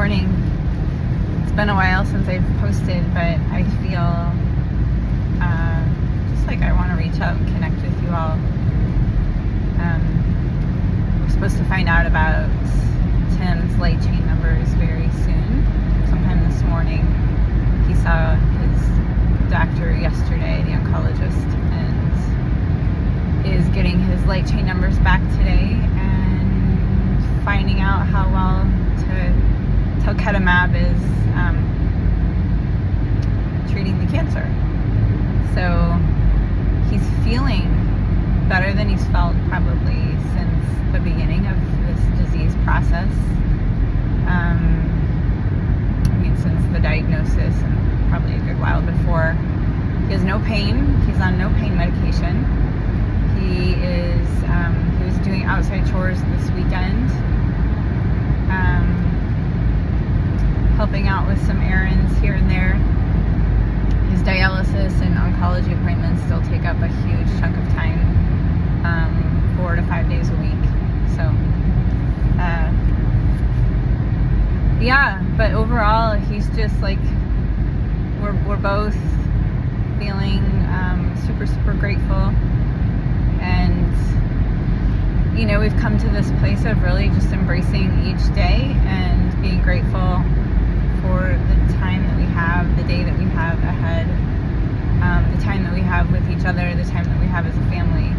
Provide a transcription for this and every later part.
morning. It's been a while since I've posted, but I feel just like I want to reach out and connect with you all. We're supposed to find out about Tim's light chain numbers very soon. Sometime this morning. He saw his doctor yesterday, the oncologist, and is getting his light chain numbers back today and finding out how well talquetamab is treating the cancer. So he's feeling better than he's felt probably since the beginning of this disease process. Since the diagnosis and probably a good while before. He has no pain. He's on no pain medication. He was doing outside chores this weekend, helping out with some errands here and there. His dialysis and oncology appointments still take up a huge chunk of time, 4 to 5 days a week. So, yeah, but overall, he's just like, we're both feeling super grateful. And, we've come to this place of really just embracing each day and being grateful for the time that we have, the day that we have ahead, the time that we have with each other, the time that we have as a family.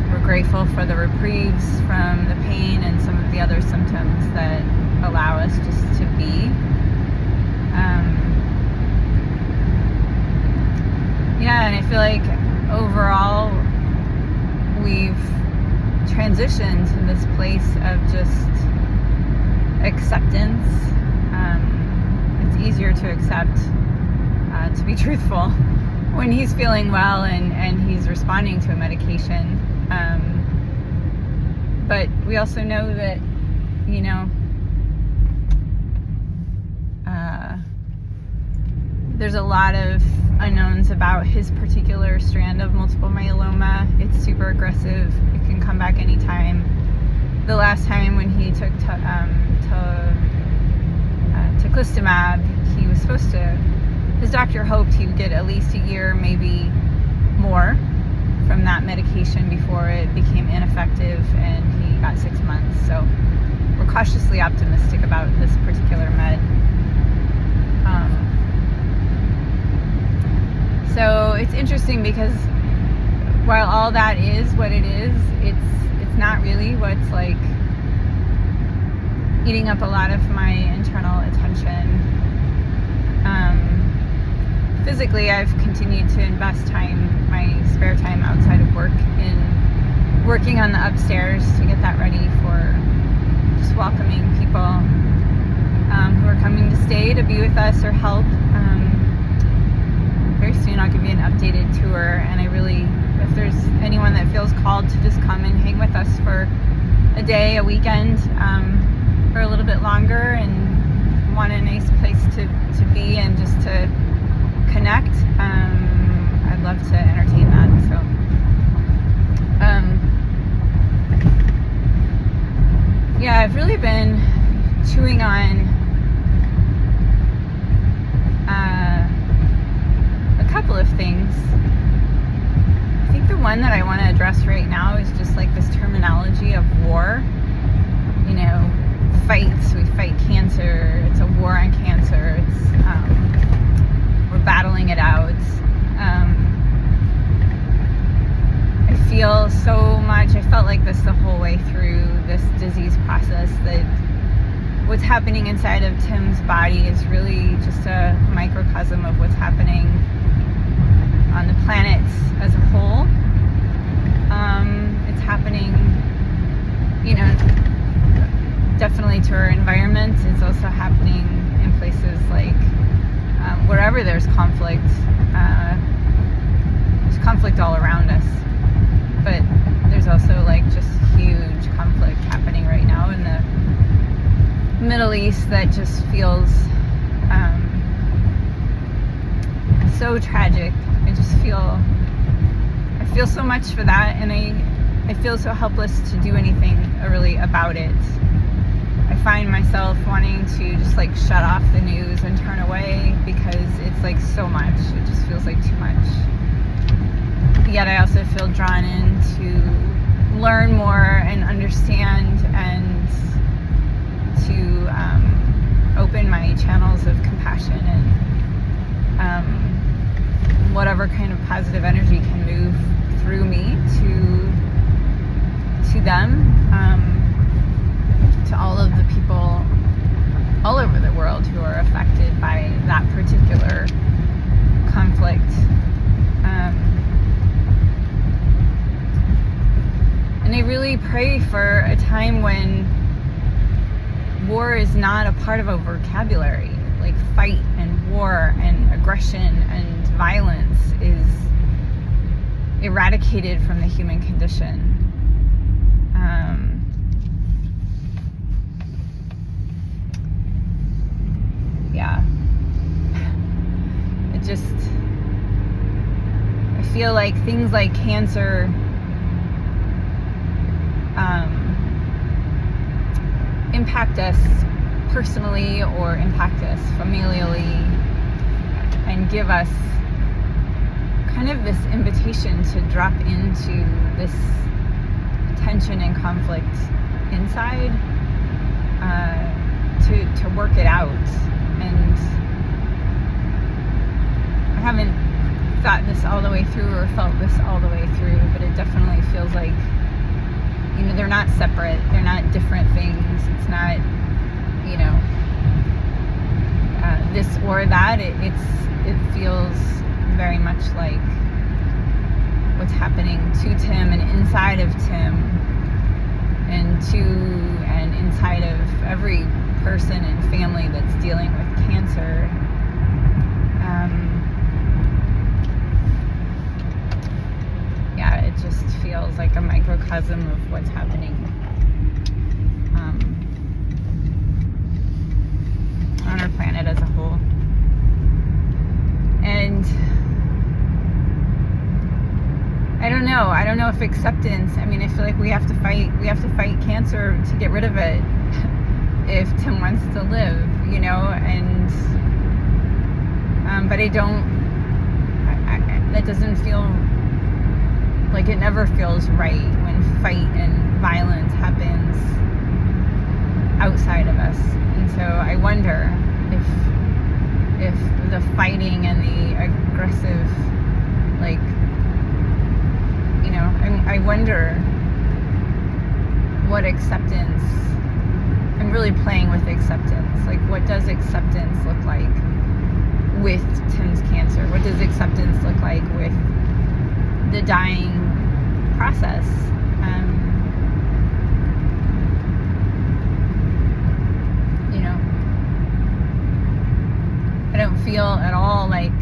We're grateful for the reprieves from the pain and some of the other symptoms that allow us just to be. And I feel like overall we've transitioned to this place of just acceptance. It's easier to accept, to be truthful, when he's feeling well and he's responding to a medication. But we also know that, there's a lot of unknowns about his particular strand of multiple myeloma. It's super aggressive. It can come back anytime. The last time when he took teclistamab, he was supposed to, his doctor hoped he would get at least a year, maybe more, from that medication before it became ineffective, and he got 6 months. So we're cautiously optimistic about this particular med. So it's interesting because while all that is what it is, it's not really what's like eating up a lot of my internal attention. Physically, I've continued to invest my spare time outside of work in working on the upstairs to get that ready for just welcoming people who are coming to stay to be with us or help. Very soon I'll give you an updated tour, and I really, if there's anyone that feels called to just come and hang with us for a day, a weekend, for a little bit longer, and want a nice place to be and just to connect, I'd love to entertain that. So I've really been chewing on a couple of things. I think the one that I want to address right now is just like this terminology of war. Fights. We fight cancer. It's a war on cancer. It's we're battling it out. I feel so much. I felt like this the whole way through this disease process, that what's happening inside of Tim's body is really just a microcosm of what's happening on the planet as a whole. It's happening, definitely to our environment. It's also happening in places like wherever there's conflict. There's conflict all around us, but there's also like just huge conflict happening right now in the Middle East that just feels so tragic. I feel so much for that, and I feel so helpless to do anything really about it. find myself wanting to just like shut off the news and turn away because it's like so much. It just feels like too much. Yet I also feel drawn in to learn more and understand and to open my channels of compassion and whatever kind of positive energy can move through me to them, to all of the people all over the world who are affected by that particular conflict. And I really pray for a time when war is not a part of our vocabulary. Like fight and war and aggression and violence is eradicated from the human condition. Yeah. It just, I feel like things like cancer impact us personally or impact us familially and give us kind of this invitation to drop into this tension and conflict inside, to work it out. And I haven't thought this all the way through or felt this all the way through, but it definitely feels like, you know, they're not separate, they're not different things. It's not, you know, this or that. It feels very much like what's happening to Tim and inside of Tim and inside of every person and family that's dealing with cancer. Yeah, it just feels like a microcosm of what's happening on our planet as a whole. And I don't know if acceptance, I mean, I feel like we have to fight cancer to get rid of it if Tim wants to live, you know, and but that doesn't feel like, it never feels right when fight and violence happens outside of us. And so I wonder if the fighting and the aggressive, like, you know, I wonder what acceptance, I'm really playing with acceptance. Like, what does acceptance look like with Tim's cancer? What does acceptance look like with the dying process? You know, I don't feel at all like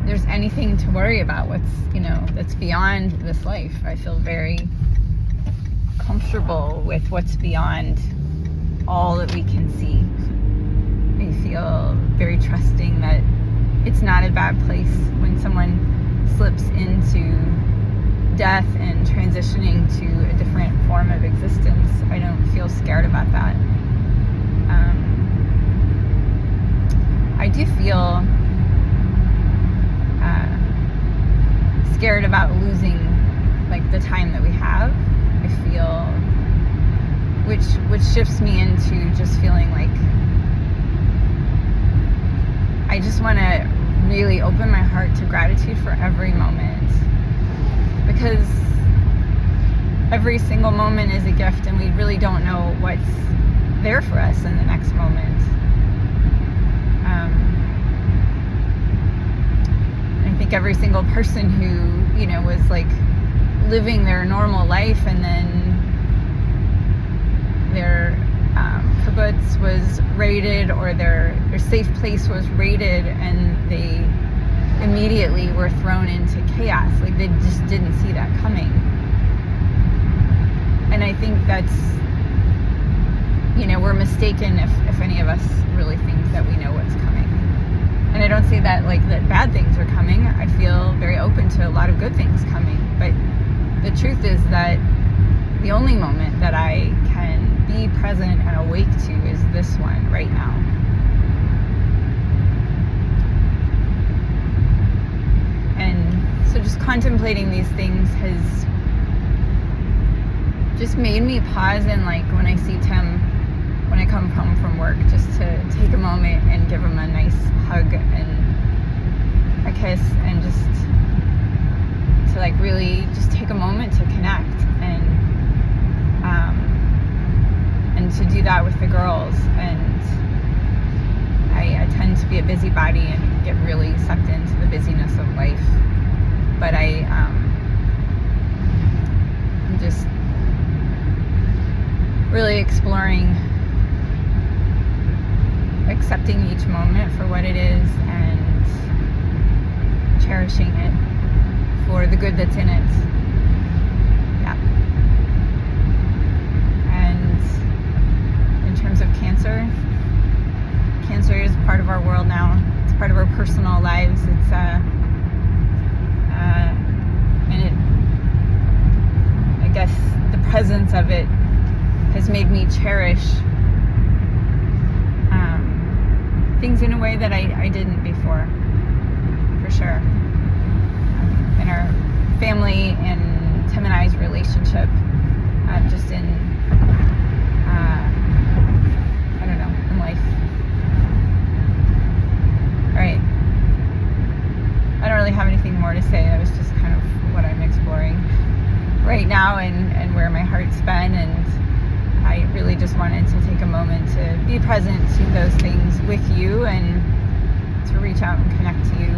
there's anything to worry about what's, you know, that's beyond this life. I feel very comfortable with what's beyond all that we can see. I feel very trusting that it's not a bad place when someone slips into death and transitioning to a different form of existence. I don't feel scared about that. I do feel scared about losing, like, the time that we have. I feel, which shifts me into just feeling like I just want to really open my heart to gratitude for every moment, because every single moment is a gift, and we really don't know what's there for us in the next moment. I think every single person who, you know, was like living their normal life, and then their kibbutz was raided, or their safe place was raided, and they immediately were thrown into chaos. Like, they just didn't see that coming. And I think that's, you know, we're mistaken if any of us really think that we know what's coming. And I don't say that like that bad things are coming. I feel very open to a lot of good things coming. But the truth is that the only moment that I can be present and awake to is this one right now. And so just contemplating these things has just made me pause, and like when I see Tim, when I come home from work, just to take a moment and give him a nice hug and a kiss, and just to like really just take a moment to connect, and to do that with the girls. And I tend to be a busybody and get really sucked into the busyness of life, but I'm just really exploring accepting each moment for what it is and cherishing it for the good that's in it. Yeah. And in terms of cancer is part of our world now. It's part of our personal lives. It's and it, I guess the presence of it has made me cherish things in a way that I didn't before, for sure. In our family and Tim and I's relationship, just in, I don't know, in life. All right. I don't really have anything more to say. That was just kind of what I'm exploring right now, and where my heart's been, and I really just wanted to take a moment to be present to those things with you and to reach out and connect to you.